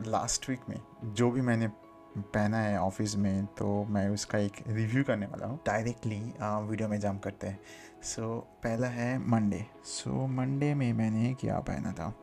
Last week में जो भी मैंने पहना है ऑफिस में, तो मैं उसका एक रिव्यू करने वाला हूँ। डायरेक्टली वीडियो में जंप करते हैं। सो पहला है मंडे। सो मंडे में मैंने क्या पहना था?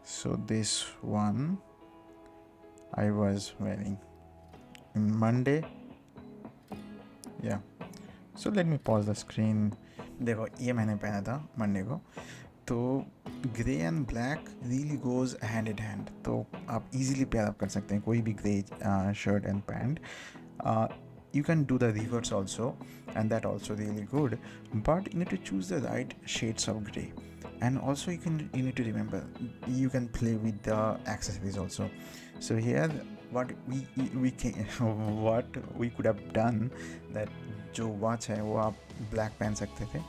So this one I was wearing Monday. या so let me pause the screen. देखो, ये मैंने पहना था मंडे को। तो grey and black really goes hand in hand, तो आप इजीली पेयर अप कर सकते हैं कोई भी grey shirt and pant. You can do the reverse also, and that also really good, but you need to choose the right shades of gray. And also you need to remember, you can play with the accessories also. So here what we can what we could have done, that जो watch है वो आप black पहन सकते थे,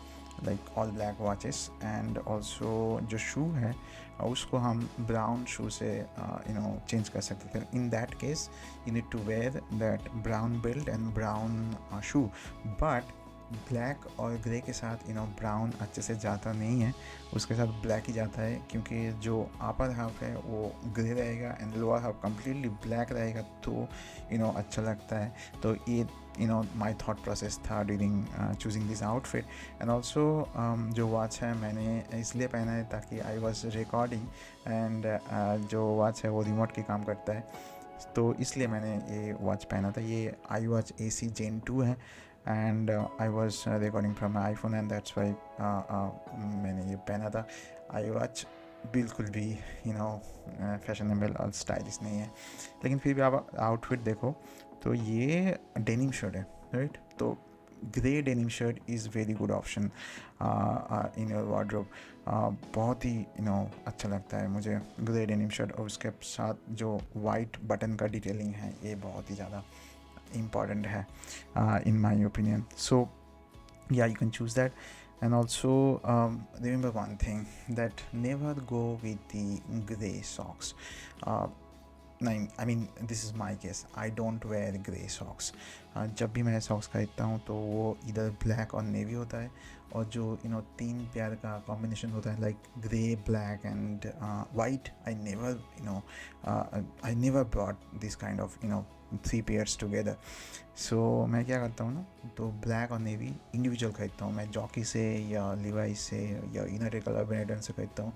like all black watches. And also जो शू है उसको हम ब्राउन शू से चेंज कर सकते थे। In that case you need to wear that brown belt and brown shoe, but black और ग्रे के साथ ब्राउन अच्छे से जाता नहीं है, उसके साथ ब्लैक ही जाता है, क्योंकि जो अपर हाफ है वो ग्रे रहेगा and lower half completely black रहेगा, तो अच्छा लगता है। तो ये माई थॉट प्रोसेस था during choosing this outfit. And also जो वॉच है मैंने इसलिए पहना है ताकि आई वॉज रिकॉर्डिंग, एंड जो वॉच है वो रिमोट की काम करता है, तो इसलिए मैंने ये वॉच पहना था। ये आई वॉच AC Gen 2 है, and I was recording from my iPhone, and that's why मैंने ये पहना था। आई वॉच बिल्कुल भी फैशनेबल और स्टाइलिश नहीं है, लेकिन फिर भी आप आउटफिट देखो तो ये डेनिम शर्ट है, राइट? तो grey denim shirt is very good option in your wardrobe. बहुत ही अच्छा लगता है मुझे ग्रे डेनिम शर्ट, और उसके साथ जो वाइट बटन का डिटेलिंग है ये बहुत ही ज़्यादा इम्पॉर्टेंट है in my opinion. So yeah, you can choose that. And also remember one thing, that never go with the gray socks. नहीं, I mean this is my case, I don't wear grey socks. जब भी मैं socks खरीदता हूँ तो वो इधर black और नेवी होता है, और जो तीन पेयर का कॉम्बिनेशन होता है, like grey, black and white. I never brought this kind of 3 pairs together. So मैं क्या करता हूँ ना, तो ब्लैक और नेवी इंडिविजुअल खरीदता हूँ मैं, जॉकी से या लिवाइस से या यूनाइटेड कलर बेनेटन से खरीदता हूँ।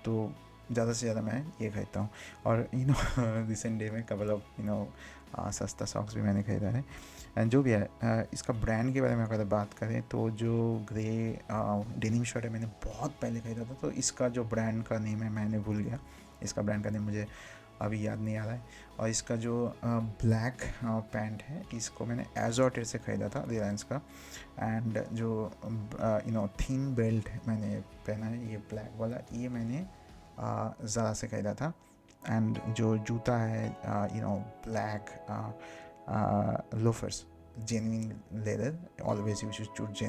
तो ज़्यादा से ज़्यादा मैं ये खरीदता हूँ। और रिसेंट डे में कपल ऑफ सस्ता सॉक्स भी मैंने खरीदा है। एंड जो भी है इसका ब्रांड के बारे में अगर बात करें, तो जो ग्रे डेनिम शर्ट है मैंने बहुत पहले खरीदा था, तो इसका जो ब्रांड का नेम है मैंने भूल गया, इसका ब्रांड का नेम मुझे अभी याद नहीं आ रहा है। और इसका जो ब्लैक पैंट है, इसको मैंने एजॉर्टेड से ख़रीदा था, रिलायंस का। एंड जो थिन बेल्ट मैंने पहना है ये ब्लैक वाला, ये मैंने ज़रा से खरीदा था। एंड जो जूता है black loafers, genuine leather. Always you should choose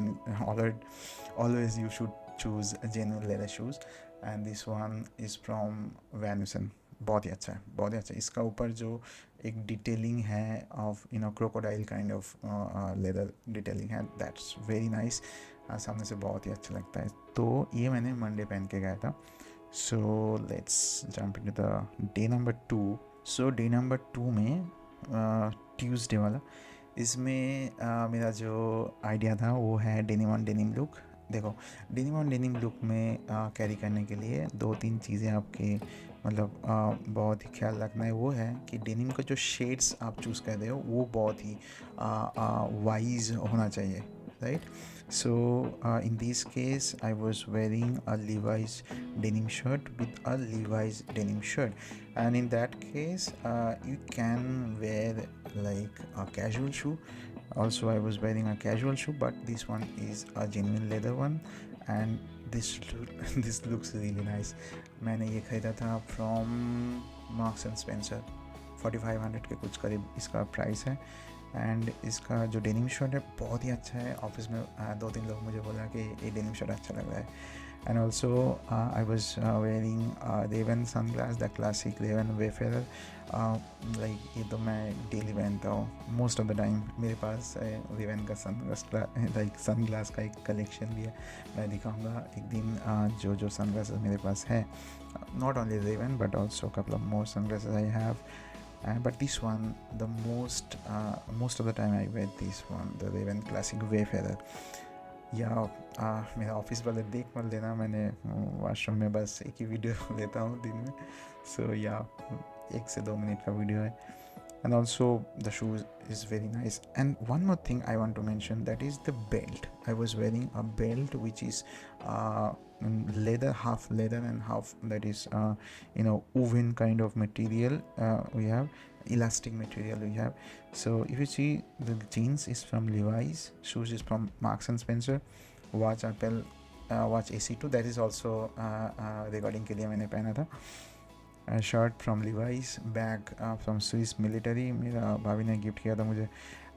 always you should choose genuine leather shoes, and this one is from Van Heusen. बहुत ही अच्छा है, बहुत ही अच्छा है। इसका ऊपर जो एक डिटेलिंग है of crocodile kind of leather detailing है, दैट्स वेरी नाइस। सामने से बहुत ही अच्छा लगता है। तो ये मैंने मंडे पहन के गया था। So let's jump into the day number 2। So day number 2 में ट्यूसडे वाला, इसमें मेरा जो आइडिया था वो है डेनिम ऑन डेनिम लुक। देखो, डेनिम ऑन डेनिम लुक में कैरी करने के लिए 2-3 चीज़ें आपके मतलब बहुत ही ख्याल रखना है। वो है कि डेनिम का जो शेड्स आप चूज़ कर रहे हो वो बहुत ही वाइज होना चाहिए, right? So in this case I was wearing a Levi's denim shirt with a Levi's denim shirt, and in that case you can wear like a casual shoe. Also I was wearing a casual shoe, but this one is a genuine leather one, and this looks really nice. मैंने ये खरीदा था from Marks and Spencer, 4500 के कुछ करीब इसका price है। And इसका जो डेनिम शर्ट है बहुत ही अच्छा है। ऑफिस में 2-3 लोग मुझे बोला कि ये डेनिम शर्ट अच्छा लग रहा है, and also I was wearing Ray-Ban sunglass, the classic Ray-Ban Wayfarer. Like ये तो मैं डेली पहनता हूँ मोस्ट ऑफ द टाइम. मेरे पास Ray-Ban का सन ग्लास का एक कलेक्शन भी है, मैं दिखाऊंगा एक दिन. जो सन ग्लासेस मेरे पास है, not only Ray-Ban but also a couple of more sunglasses I have. But this one, the most of the time I wear this one, the Ray-Ban Classic Wayfarer. या मेरा ऑफिस वाले देख मत लेना, मैंने washroom में बस एक ही वीडियो लेता हूँ दिन में. सो या 1 से 2 मिनट का वीडियो है. And also the shoes is very nice. And one more thing I want to mention, that is the belt. I was wearing a belt which is leather, half leather and half that is woven kind of material. We have elastic material we have. So if you see, the jeans is from Levi's, shoes is from Marks and Spencer, watch Apple, watch AC2, that is also recording के लिए मैंने पहना था. Shirt from Levi's, bag from Swiss military, मेरा भाभी ने gift किया था मुझे.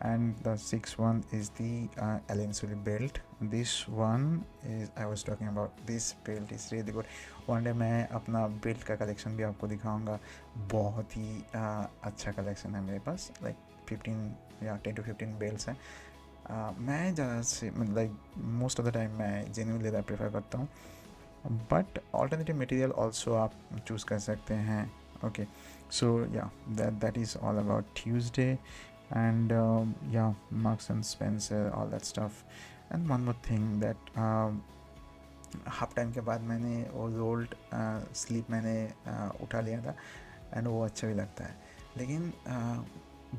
And the 6th one is the Elon Soli belt. This one is I was talking about, this belt is really good. One day मैं अपना belt का collection भी आपको दिखाऊंगा. बहुत ही अच्छा कलेक्शन है मेरे पास, लाइक 15 या 10 to 15 बेल्ट्स हैं. मैं ज़्यादा से like most of the time मैं जेन्युइन लेदर प्रेफर करता हूँ, बट ऑल्टरनेटिव मटेरियल ऑल्सो आप चूज़ कर सकते हैं. Okay, so yeah that is all about Tuesday. And yeah Marks and Spencer, all that stuff. And one more thing, that half time के बाद मैंने वो रोल्ड स्लीप मैंने उठा लिया था, एंड वो अच्छा भी लगता है. लेकिन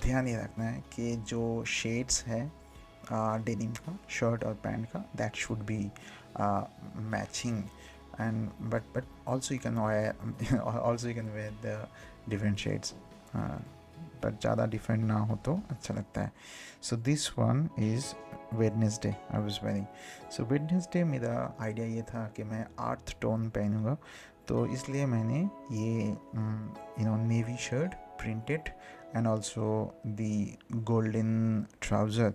ध्यान ये रखना है कि जो शेड्स है डेनिम का, शर्ट और पैंट का, that should be matching. And but also you can wear the different shades, but ज़्यादा different ना हो तो अच्छा लगता है. So this one is Wednesday I was wearing. So Wednesday मेरा आइडिया ये था कि मैं earth tone पहनूँगा, तो इसलिए मैंने ये navy shirt printed and also the golden trouser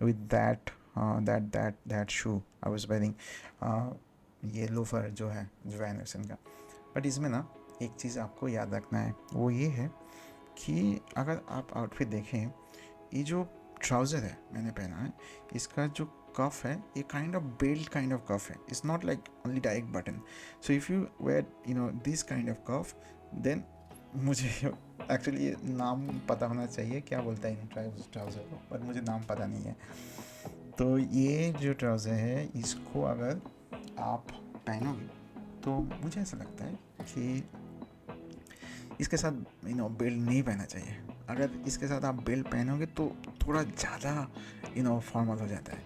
with that shoe I was wearing. ये लोफर जो है वैन हल्सेन का. बट इसमें ना एक चीज़ आपको याद रखना है, वो ये है कि अगर आप आउटफिट देखें, ये जो ट्राउज़र है मैंने पहना है, इसका जो कफ है ये kind of belt kind of cuff है. It's not like only direct button. So if you wear this kind of cuff, then मुझे एक्चुअली ये नाम पता होना चाहिए क्या बोलता है इन ट्राउज़र को, पर मुझे नाम पता नहीं है. तो ये जो ट्राउज़र है, इसको अगर आप पहनोगे तो मुझे ऐसा लगता है कि इसके साथ बेल्ट नहीं पहनना चाहिए. अगर इसके साथ आप बेल्ट पहनोगे तो थोड़ा ज़्यादा फॉर्मल हो जाता है.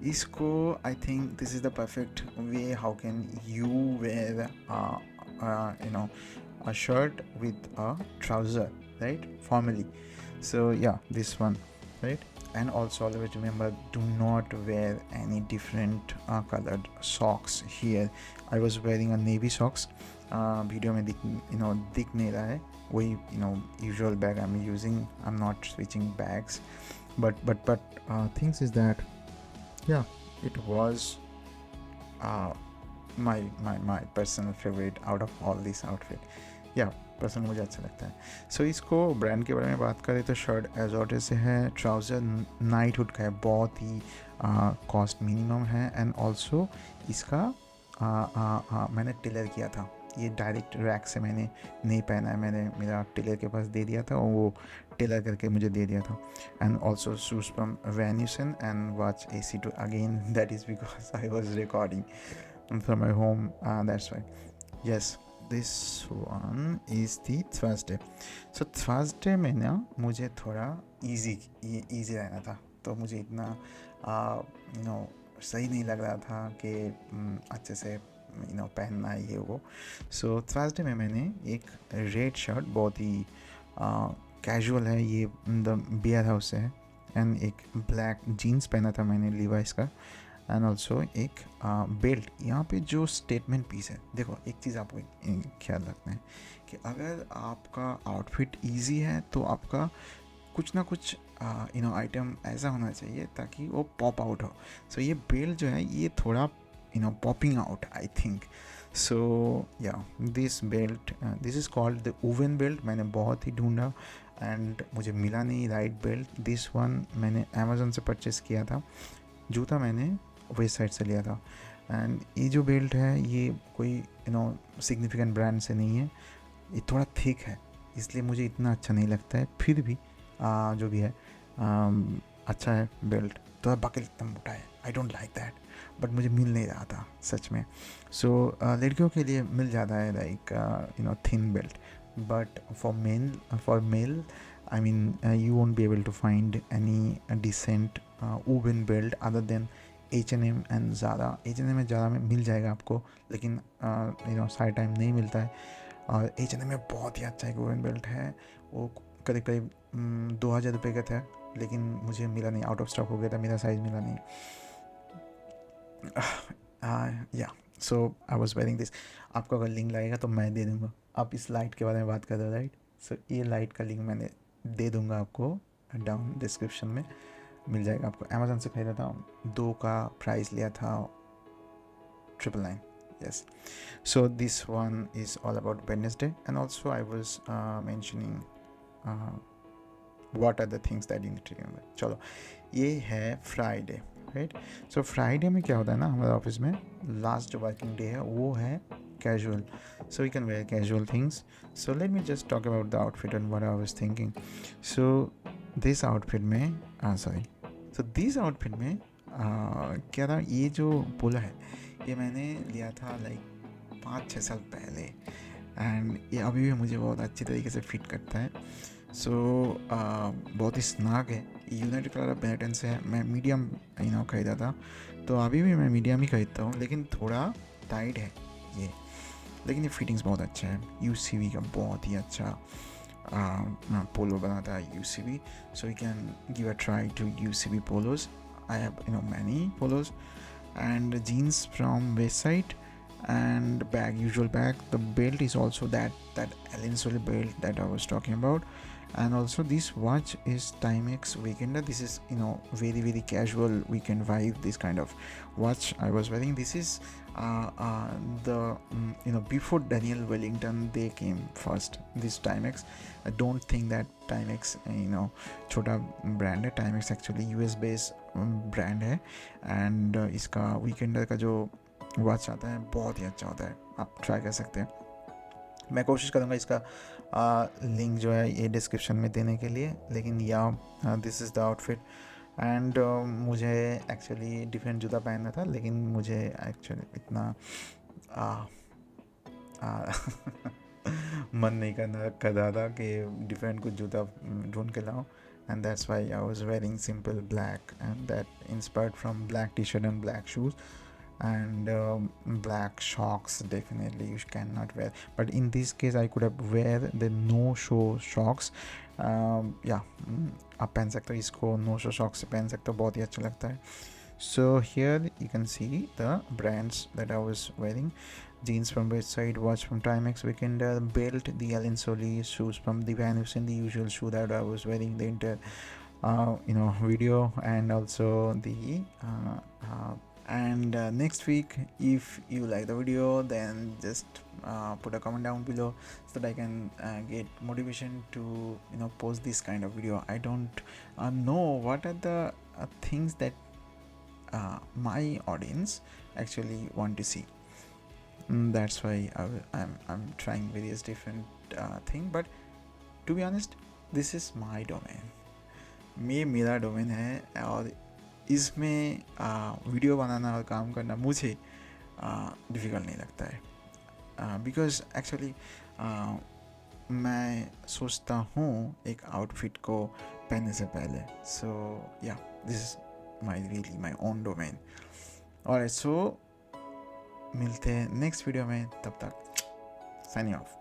इसको I think this is the perfect way how can you wear a shirt with a trouser, right, formally. So yeah, this one, right. And also always remember, do not wear any different colored socks here. I was wearing a navy socks. Video में दिख नहीं रहा है, वही usual bag I'm using. I'm not switching bags, but things is that yeah, it was my personal favorite out of all this outfit. या person मुझे अच्छा लगता है. सो इसको ब्रांड के बारे में बात करें तो शर्ट एजॉर्टे से है, ट्राउज़र नाइटहुड का है, बहुत ही कॉस्ट मिनिमम है. एंड ऑल्सो इसका मैंने टेलर किया था, ये डायरेक्ट रैक से मैंने नहीं पहना है, मैंने मेरा टेलर के पास दे दिया था और वो टेलर करके मुझे दे दिया था. And also shoes from Van Heusen and watch AC2 again, that is because I was recording from my home, that's why. Yes, this one is the Thursday. So Thursday में ना मुझे थोड़ा ईजी रहना था, तो मुझे इतना सही नहीं लग रहा था कि अच्छे से पहनना है ये वो. सो थर्सडे में मैंने एक रेड शर्ट, बहुत ही कैजुअल है, ये द बियर हाउस से है, एंड एक ब्लैक जीन्स पहना था मैंने लीवाइस का. एंड ऑल्सो एक बेल्ट. यहाँ पे जो स्टेटमेंट पीस है, देखो एक चीज़ आपको ख्याल रखना है कि अगर आपका आउटफिट इजी है तो आपका कुछ ना कुछ आइटम ऐसा होना चाहिए ताकि वो पॉप आउट हो. सो ये बेल्ट जो है ये थोड़ा popping out, I think. So yeah, this belt, this is called the Owen belt. मैंने बहुत ही ढूंढा एंड मुझे मिला नहीं राइट बेल्ट. दिस वन मैंने अमेज़न से परचेज़ किया था. जूता मैंने वेस्ट साइड से लिया था. एंड ये जो बेल्ट है ये कोई सिग्निफिकेंट ब्रांड से नहीं है. ये थोड़ा थिक है इसलिए मुझे इतना अच्छा नहीं लगता है. फिर भी जो भी है अच्छा है बेल्ट. थोड़ा बकल एकदम मोटा है. I don't like that, but मुझे मिल नहीं रहा था सच में. सो लड़कियों के लिए मिल जाता है like thin belt, but for male I mean you won't be able to find any decent woven belt other than H&M and Zara. H&M में ज़्यादा में मिल जाएगा आपको, लेकिन सारे टाइम नहीं मिलता है. और H&M में बहुत ही अच्छा एक वोवन बेल्ट है. वो करीब करीब 2,000 रुपये का था, लेकिन मुझे मिला नहीं. आउट ऑफ स्टॉक हो गया था, मेरा साइज़ मिला नहीं. या सो आई वॉज वेयरिंग दिस. आपको अगर लिंक लगेगा तो मैं दे दूँगा. आप इस लाइट के बारे में बात कर रहे हो राइट. सो ये लाइट का लिंक मैंने दे दूँगा आपको डाउन डिस्क्रिप्शन में मिल जाएगा आपको. अमेज़न से खरीदा था. 2 का प्राइस लिया था 999. Yes. So this one is all about Wednesday, and also I was mentioning what are the things that you need to remember. चलो ये है फ्राइडे राइट. सो फ्राइडे में क्या होता है ना, हमारे ऑफिस में लास्ट जो वर्किंग डे है वो है casual, so you can wear casual things. So let me just talk about the outfit and what I was thinking. So this outfit में this outfit में क्या था, ये जो पोलो है ये मैंने लिया था लाइक 5-6 साल पहले, एंड ये अभी भी मुझे बहुत अच्छी तरीके से फिट करता है. सो बहुत ही स्नाग है. यूनाइटेड कलर ऑफ बेनेटन से है. मैं मीडियम खरीदा था, तो अभी भी मैं मीडियम ही खरीदता हूँ, लेकिन थोड़ा टाइट है ये, लेकिन ये फिटिंग्स बहुत अच्छा है. UCB का बहुत ही अच्छा पोलो बनाता है UCB. So you can give a try to UCB polos. I have many polos and jeans from Westside and bag, usual bag. The belt is also that Allen Solly belt that I was talking about, and also this watch is Timex Weekender. This is very very casual weekend vibe, this kind of watch I was wearing. This is the before Daniel Wellington they came first, this Timex. I don't think that Timex छोटा brand है. Timex actually US based brand है, and इसका Weekender का जो watch आता है बहुत ही अच्छा होता है. आप ट्राई कर सकते हैं. मैं कोशिश करूँगा इसका लिंक जो है ये डिस्क्रिप्शन में देने के लिए. लेकिन या this is the outfit. And मुझे एक्चुअली डिफरेंट जूता पहनना था, लेकिन मुझे एक्चुअली इतना मन नहीं कर रहा था कि डिफरेंट कुछ जूता ढूंढ के लाऊं. And that's why I was wearing simple black, and that inspired from black t-shirt and black shoes and black socks. Definitely you cannot wear, but in this case I could have wear the no show socks. आप पहन सकते हो इसको, no show socks से पहन सकते हो, बहुत ही अच्छा लगता है. So here you can see the brands that I was wearing. Jeans from Westside, watch from Timex Weekender, belt the Allen Solly, shoes from the Van Heusen, the usual shoe that I was wearing the entire video, and also the next week, if you like the video, then just put a comment down below so that I can get motivation to post this kind of video. I don't know what are the things that my audience actually want to see. That's why I'm trying various different thing, but to be honest, this is my domain. ये मेरा domain है, और इसमें video बनाना और काम करना मुझे difficult नहीं लगता है. बिकॉज एक्चुअली मैं सोचता हूँ एक आउटफिट को पहनने से पहले. सो या this is my own domain. और सो मिलते हैं नेक्स्ट वीडियो में. तब तक साइनिंग ऑफ.